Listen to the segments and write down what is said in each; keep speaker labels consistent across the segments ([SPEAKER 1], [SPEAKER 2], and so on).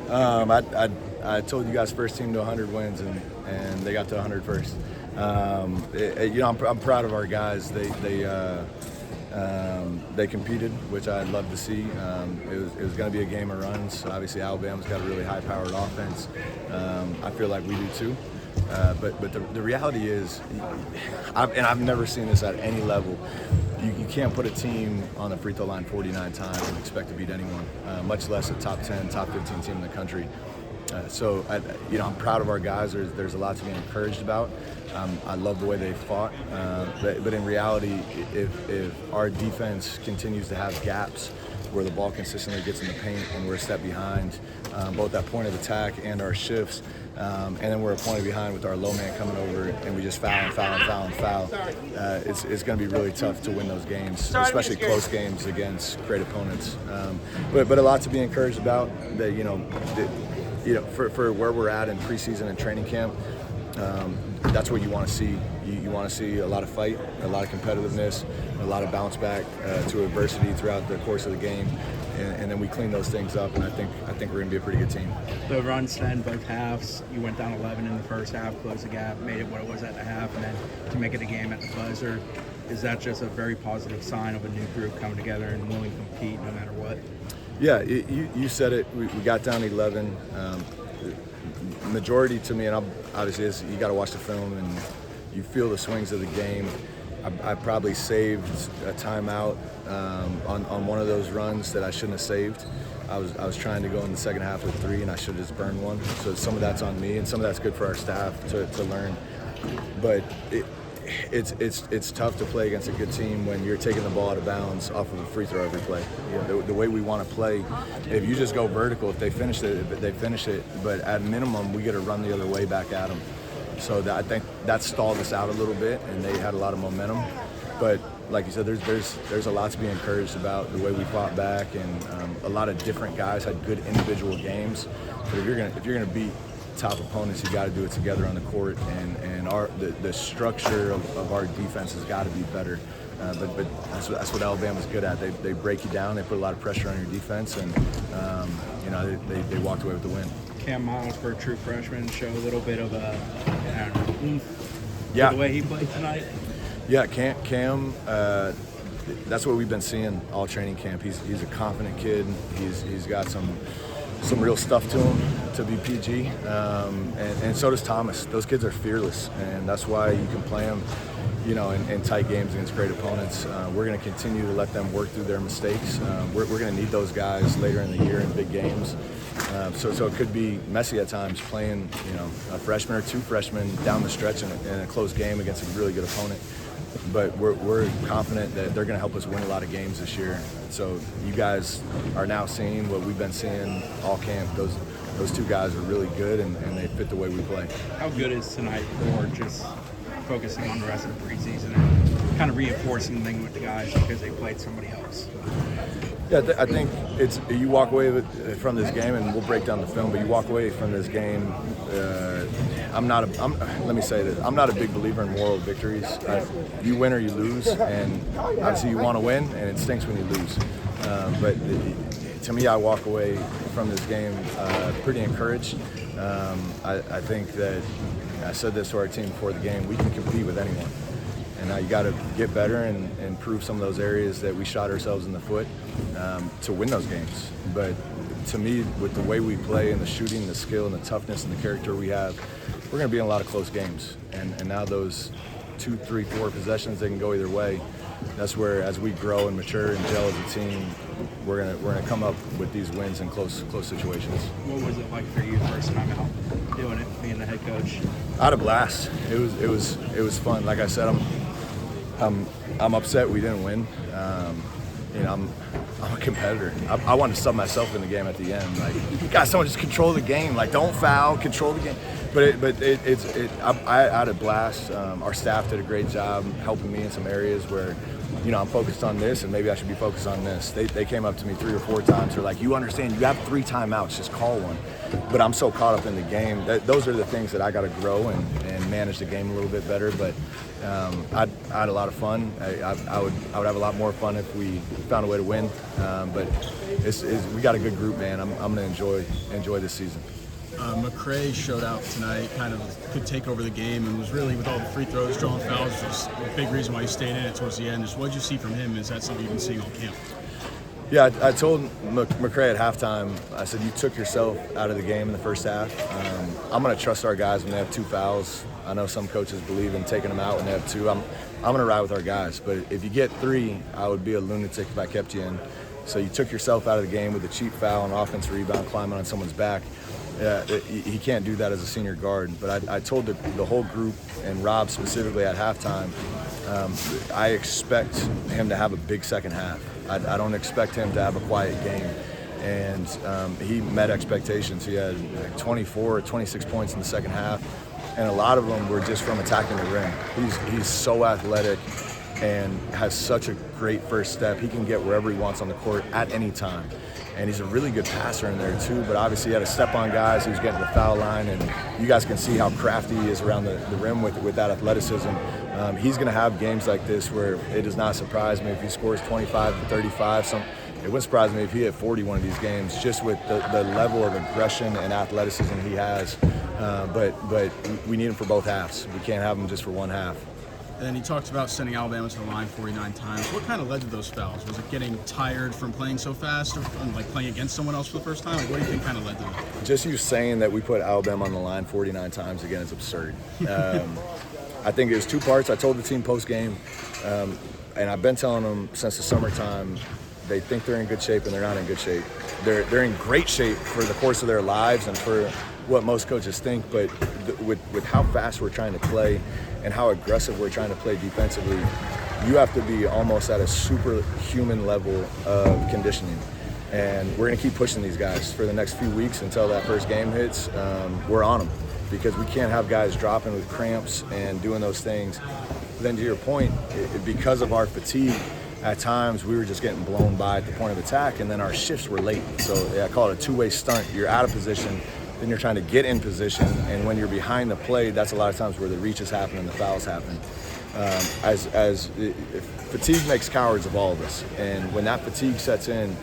[SPEAKER 1] I told you guys first team to 100 wins, and they got to 100 first. I'm proud of our guys. They competed, which I'd love to see. It was going to be a game of runs. Obviously, Alabama's got a really high-powered offense. I feel like we do too. But the reality is, I've never seen this at any level. You can't put a team on the free throw line 49 times and expect to beat anyone, much less a top 10, top 15 team in the country. I'm proud of our guys. There's a lot to be encouraged about. I love the way they fought. But in reality, if our defense continues to have gaps where the ball consistently gets in the paint and we're a step behind, both at point of attack and our shifts, and then we're a point behind with our low man coming over and we just foul, it's going to be really tough to win those games, especially close games against great opponents. But a lot to be encouraged about. For where we're at in preseason and training camp, that's what you want to see. You want to see a lot of fight, a lot of competitiveness, a lot of bounce back to adversity throughout the course of the game, and then we clean those things up. And I think we're going to be a pretty good team.
[SPEAKER 2] The runs then both halves. You went down 11 in the first half, closed the gap, made it what it was at the half, and then to make it a game at the buzzer. Is that just a very positive sign of a new group coming together and willing to compete no matter what?
[SPEAKER 1] Yeah, you said it. We got down 11. Majority to me, and obviously is you got to watch the film and you feel the swings of the game. I probably saved a timeout on one of those runs that I shouldn't have saved. I was trying to go in the second half with 3, and I should have just burned one. So some of that's on me, and some of that's good for our staff to learn. But it's tough to play against a good team when you're taking the ball out of bounds off of a free throw every play. The way we want to play, if you just go vertical, if they finish it, they finish it. But at minimum, we get to run the other way back at them. So I think that stalled us out a little bit, and they had a lot of momentum. But like you said, there's a lot to be encouraged about the way we fought back, and a lot of different guys had good individual games. But if you're gonna beat top opponents, you got to do it together on the court, and the structure of our defense has got to be better. But that's what Alabama's good at. They break you down. They put a lot of pressure on your defense, and they walked away with the win.
[SPEAKER 2] Cam Miles, for a true freshman, show a little bit of
[SPEAKER 1] yeah,
[SPEAKER 2] the way he played tonight.
[SPEAKER 1] Yeah, Cam. That's what we've been seeing all training camp. He's a confident kid. He's got some real stuff to him, to be PG, and so does Thomas. Those kids are fearless, and that's why you can play them, in tight games against great opponents. We're going to continue to let them work through their mistakes. We're going to need those guys later in the year in big games. So it could be messy at times playing, a freshman or 2 freshmen down the stretch in a close game against a really good opponent. But we're confident that they're going to help us win a lot of games this year. So you guys are now seeing what we've been seeing all camp. Those 2 guys are really good, and they fit the way we play.
[SPEAKER 2] How good is tonight for just focusing on the rest of the preseason and kind of reinforcing the thing with the guys because they played somebody else?
[SPEAKER 1] Yeah, I think it's you walk away from this game, and we'll break down the film. But you walk away from this game. Let me say this: I'm not a big believer in moral victories. You win or you lose, and obviously you want to win, and it stinks when you lose. But to me, I walk away from this game pretty encouraged. I think that I said this to our team before the game: we can compete with anyone. And now you got to get better and improve some of those areas that we shot ourselves in the foot to win those games. But to me, with the way we play and the shooting, the skill, and the toughness and the character we have, we're going to be in a lot of close games. And now those 2, 3, 4 possessions, they can go either way. That's where, as we grow and mature and gel as a team, we're gonna come up with these wins in close situations.
[SPEAKER 2] What was it like for you first time out doing it, being the head coach?
[SPEAKER 1] I had a blast. It was fun. Like I said, I'm upset we didn't win. I'm a competitor. I wanted to sub myself in the game at the end. Like, guys, someone just control the game. Like, don't foul, control the game. I had a blast. Our staff did a great job helping me in some areas where, I'm focused on this and maybe I should be focused on this. They came up to me 3 or 4 times. They're like, you understand, you have 3 timeouts, just call one. But I'm so caught up in the game. Those are the things that I got to grow and manage the game a little bit better. But I had a lot of fun. I would have a lot more fun if we found a way to win. But we got a good group, man. I'm going to enjoy this season.
[SPEAKER 3] McCray showed out tonight, kind of could take over the game, and was really, with all the free throws, drawing fouls, was a big reason why he stayed in it towards the end. Just what did you see from him? Is that something you've been seeing all camp?
[SPEAKER 1] Yeah, I told McCray at halftime, I said, you took yourself out of the game in the first half. I'm going to trust our guys when they have 2 fouls. I know some coaches believe in taking them out when they have 2. I'm going to ride with our guys. But if you get 3, I would be a lunatic if I kept you in. So you took yourself out of the game with a cheap foul, an offensive rebound, climbing on someone's back. He can't do that as a senior guard. But I told the whole group, and Rob specifically at halftime, I expect him to have a big second half. I don't expect him to have a quiet game. And he met expectations. He had 24 or 26 points in the second half, and a lot of them were just from attacking the rim. He's so athletic and has such a great first step. He can get wherever he wants on the court at any time. And he's a really good passer in there too, but obviously he had to step on guys. He was getting to the foul line, and you guys can see how crafty he is around the rim with that athleticism. He's going to have games like this where it does not surprise me if he scores 25 to 35. It wouldn't surprise me if he hit 40 one of these games, just with the level of aggression and athleticism he has. But we need him for both halves. We can't have him just for one half.
[SPEAKER 3] And then he talked about sending Alabama to the line 49 times. What kind of led to those fouls? Was it getting tired from playing so fast, or like playing against someone else for the first time? Like, what do you think kind of led to that?
[SPEAKER 1] Just you saying that we put Alabama on the line 49 times again is absurd. I think it was 2 parts. I told the team post-game, and I've been telling them since the summertime, they think they're in good shape and they're not in good shape. They're in great shape for the course of their lives and for what most coaches think, but with how fast we're trying to play and how aggressive we're trying to play defensively, you have to be almost at a superhuman level of conditioning. And we're going to keep pushing these guys for the next few weeks until that first game hits. We're on them because we can't have guys dropping with cramps and doing those things. Then to your point, because of our fatigue, at times we were just getting blown by at the point of attack, and then our shifts were late. So I call it a 2-way stunt. You're out of position, then you're trying to get in position, and when you're behind the play, that's a lot of times where the reaches happen and the fouls happen. Fatigue makes cowards of all of us, and when that fatigue sets in,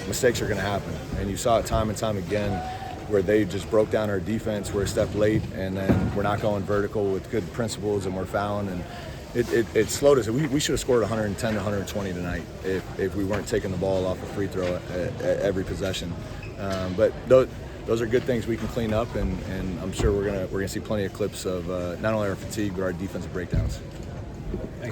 [SPEAKER 1] mistakes are going to happen. And you saw it time and time again where they just broke down our defense, we're a step late, and then we're not going vertical with good principles, and we're fouling, and it slowed us. We should have scored 110 to 120 tonight if we weren't taking the ball off a free throw at every possession. But those are good things we can clean up, and I'm sure we're gonna see plenty of clips of not only our fatigue but our defensive breakdowns.
[SPEAKER 2] Thanks.